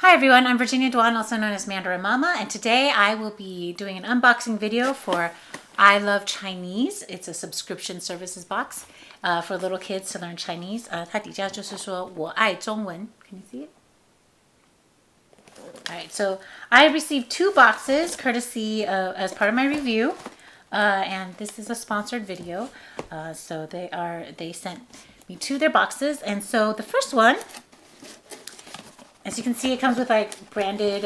Hi everyone, I'm Virginia Duan, also known as Mandarin Mama, and today I will be doing an unboxing video for I Love Chinese. It's a subscription services box for little kids to learn Chinese. 它底下就是说我爱中文. Can you see it? Alright, so I received 2 boxes courtesy as part of my review, and this is a sponsored video. So they sent me 2 of their boxes, and so the first one, as you can see, it comes with like branded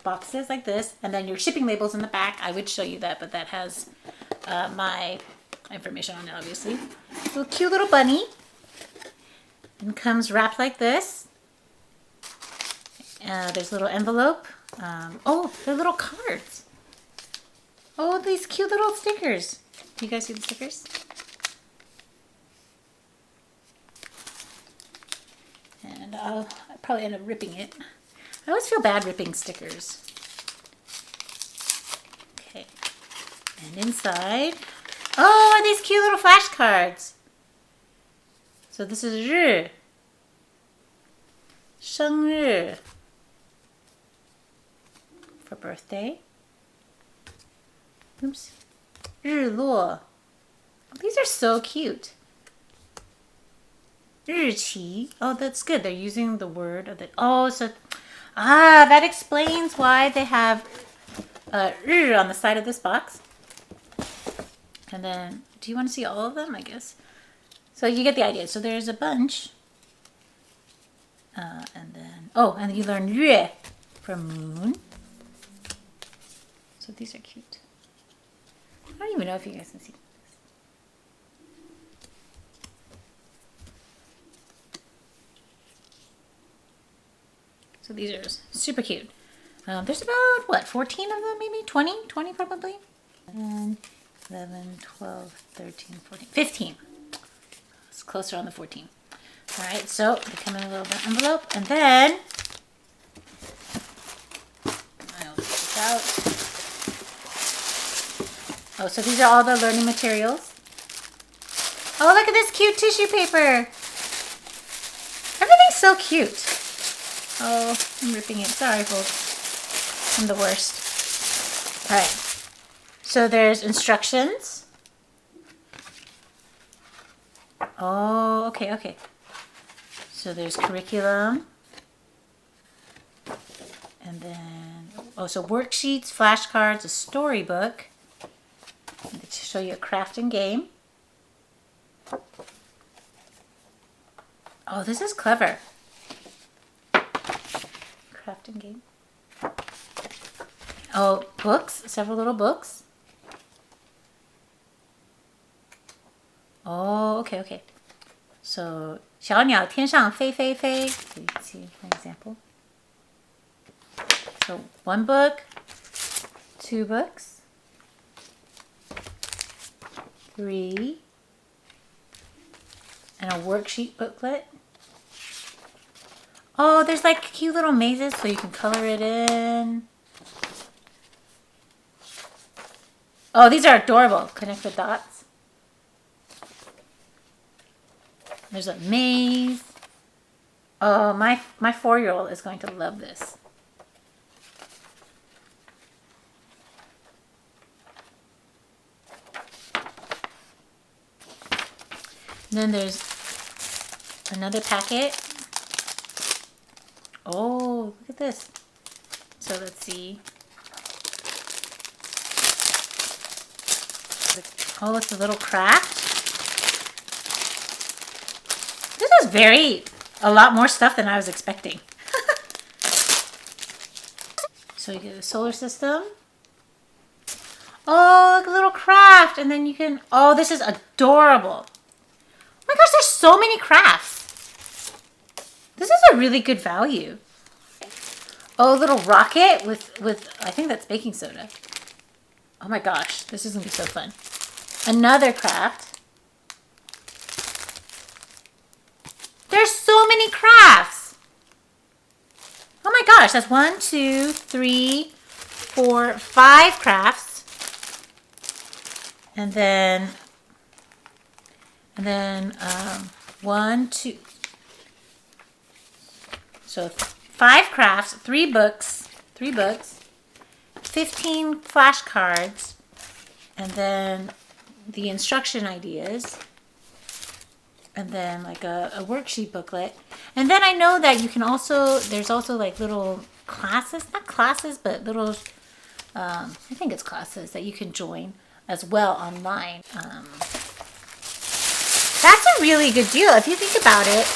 boxes like this, and then your shipping labels in the back. I would show you that, but that has my information on it, obviously. So cute little bunny, and comes wrapped like this. There's a little envelope. Oh, they're little cards. Oh, these cute little stickers. Do you guys see the stickers? And I'll probably end up ripping it. I always feel bad ripping stickers. Okay. And inside, oh, are these cute little flashcards. So this is 日 生日 for birthday. Oops. 日落. These are so cute. 日期. Oh, that's good. They're using the word of the. Oh, so that explains why they have 日 on the side of this box. And then, do you want to see all of them? I guess. So you get the idea. So there's a bunch. And then, oh, and you learn 月 for moon. So these are cute. I don't even know if you guys can see. So these are super cute. There's about, what, 14 of them maybe? 20? 20 probably? 10, 11, 12, 13, 14, 15. It's closer on the 14. All right, so they come in a little envelope. And then, I'll take this out. Oh, so these are all the learning materials. Oh, look at this cute tissue paper. Everything's so cute. Oh, I'm ripping it. Sorry, folks. I'm the worst. All right. So there's instructions. Oh, okay. So there's curriculum. And then, oh, so worksheets, flashcards, a storybook. And to show you a craft and game. Oh, this is clever. Crafting game. Oh, books, several little books. Oh, okay. So, 小鸟天上飞飞飞. So you can see an example. So 1 book, 2 books, 3, and a worksheet booklet. Oh, there's like cute little mazes so you can color it in. Oh, these are adorable. Connect the dots. There's a maze. Oh, my 4-year-old is going to love this. And then there's another packet. Oh, look at this. So let's see. Oh, it's a little craft. This is a lot more stuff than I was expecting. So you get a solar system. Oh, look, a little craft. And then you can, oh, this is adorable. Oh my gosh, there's so many crafts. This is a really good value. Oh, a little rocket with I think that's baking soda. Oh my gosh, this is gonna be so fun. Another craft. There's so many crafts. Oh my gosh, that's 1, 2, 3, 4, 5 crafts. And then 1, 2. So 5 crafts, 3 books, 15 flashcards, and then the instruction ideas, and then like a worksheet booklet. And then I know that you can also, there's also like little classes, not classes, but little, I think it's classes that you can join as well online. That's a really good deal. If you think about it,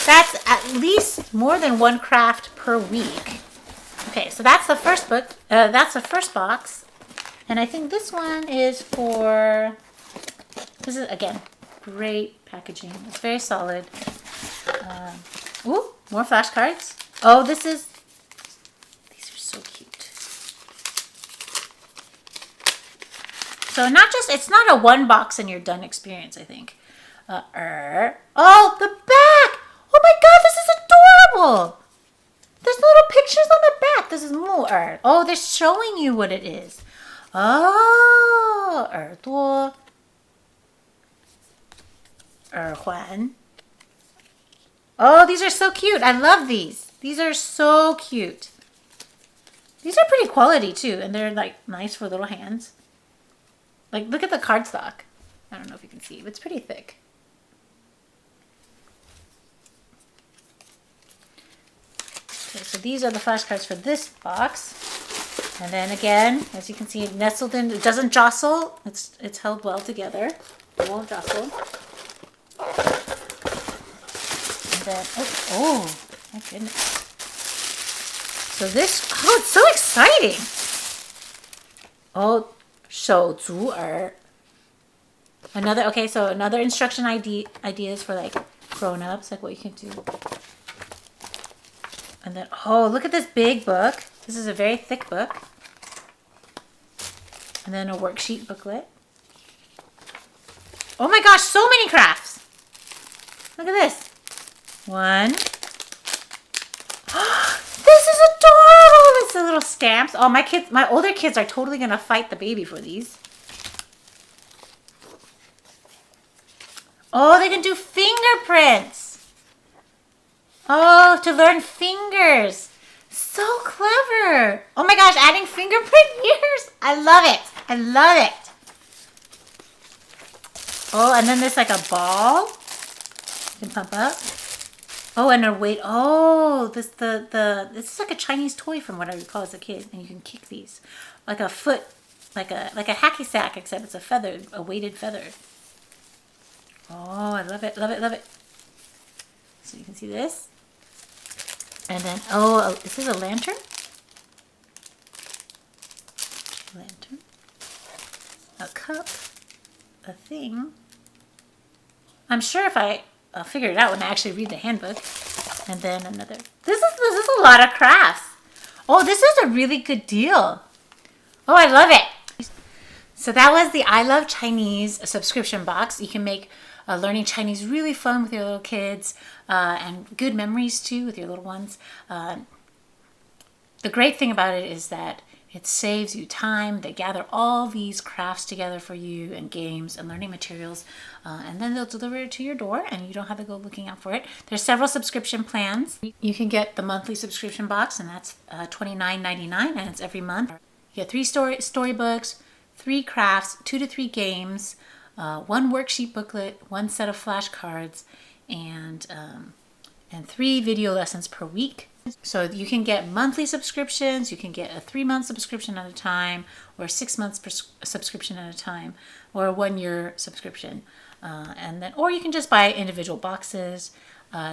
that's at least more than 1 craft per week. Okay, so that's the first book. That's the first box. And I think this one is for, this is, again, great packaging. It's very solid. Ooh, more flashcards. Oh, these are so cute. So it's not a 1 box and you're done experience, I think. Oh, the back! Oh my god, this is adorable! There's little pictures on the back. This is more. Oh, they're showing you what it is. Oh, 耳朵 耳环. Oh, these are so cute. I love these. These are so cute. These are pretty quality too, and they're like nice for little hands. Like, look at the cardstock. I don't know if you can see, but it's pretty thick. Okay, so these are the flashcards for this box. And then again, as you can see, nestled in, it doesn't jostle. It's held well together. It won't jostle. And then, oh my goodness. So this, oh, it's so exciting. Oh, 手足耳. So another instruction ideas for like grown-ups, like what you can do. And then, oh, look at this big book. This is a very thick book. And then a worksheet booklet. Oh my gosh, so many crafts. Look at this. 1. This is adorable. It's the little stamps. Oh, my older kids are totally going to fight the baby for these. Oh, they can do fingerprints. Oh, to learn fingers. So clever. Oh my gosh, adding fingerprint ears. I love it. I love it. Oh, and then there's like a ball. You can pump up. Oh, and a weight. Oh, this is like a Chinese toy from what I recall as a kid, and you can kick these like a foot, like a hacky sack, except it's a feather, a weighted feather. Oh, I love it, love it, love it. So you can see this. And then, oh, this is a lantern. Lantern. A cup. A thing. I'm sure if I'll figure it out when I actually read the handbook. And then another. This is a lot of crafts. Oh, this is a really good deal. Oh, I love it. So that was the I Love Chinese subscription box. You can make learning Chinese really fun with your little kids and good memories too with your little ones. The great thing about it is that it saves you time. They gather all these crafts together for you and games and learning materials, and then they'll deliver it to your door and you don't have to go looking out for it. There's several subscription plans. You can get the monthly subscription box, and that's $29.99, and it's every month. You get 3 storybooks, 3 crafts, 2 to 3 games, 1 worksheet booklet, 1 set of flashcards, and 3 video lessons per week. So you can get monthly subscriptions, you can get a 3-month subscription at a time, or a 6-month subscription at a time, or a 1-year subscription. Or you can just buy individual boxes.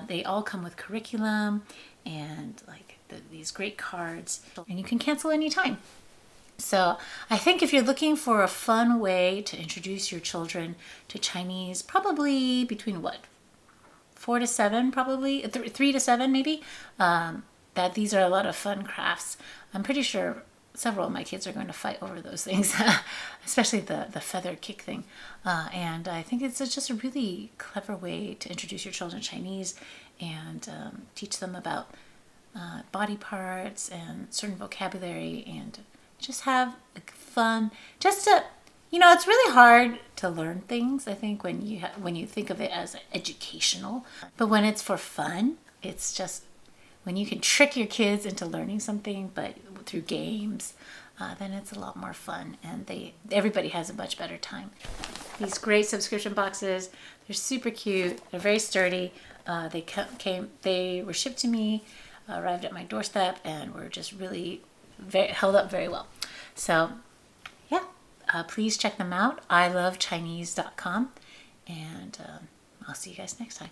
They all come with curriculum and like these great cards, and you can cancel anytime. So I think if you're looking for a fun way to introduce your children to Chinese, probably between 4 to 7, probably 3 to 7 maybe, that these are a lot of fun crafts. I'm pretty sure several of my kids are going to fight over those things, especially the feather kick thing. And I think it's just a really clever way to introduce your children to Chinese and teach them about body parts and certain vocabulary, and just have fun. Just to, it's really hard to learn things, I think, when you think of it as educational. But when it's for fun, it's just when you can trick your kids into learning something, but through games, then it's a lot more fun, and everybody has a much better time. These great subscription boxes, they're super cute, they're very sturdy. They were shipped to me, arrived at my doorstep, and were just really held up very well. So yeah, please check them out, ilovechinese.com, and I'll see you guys next time.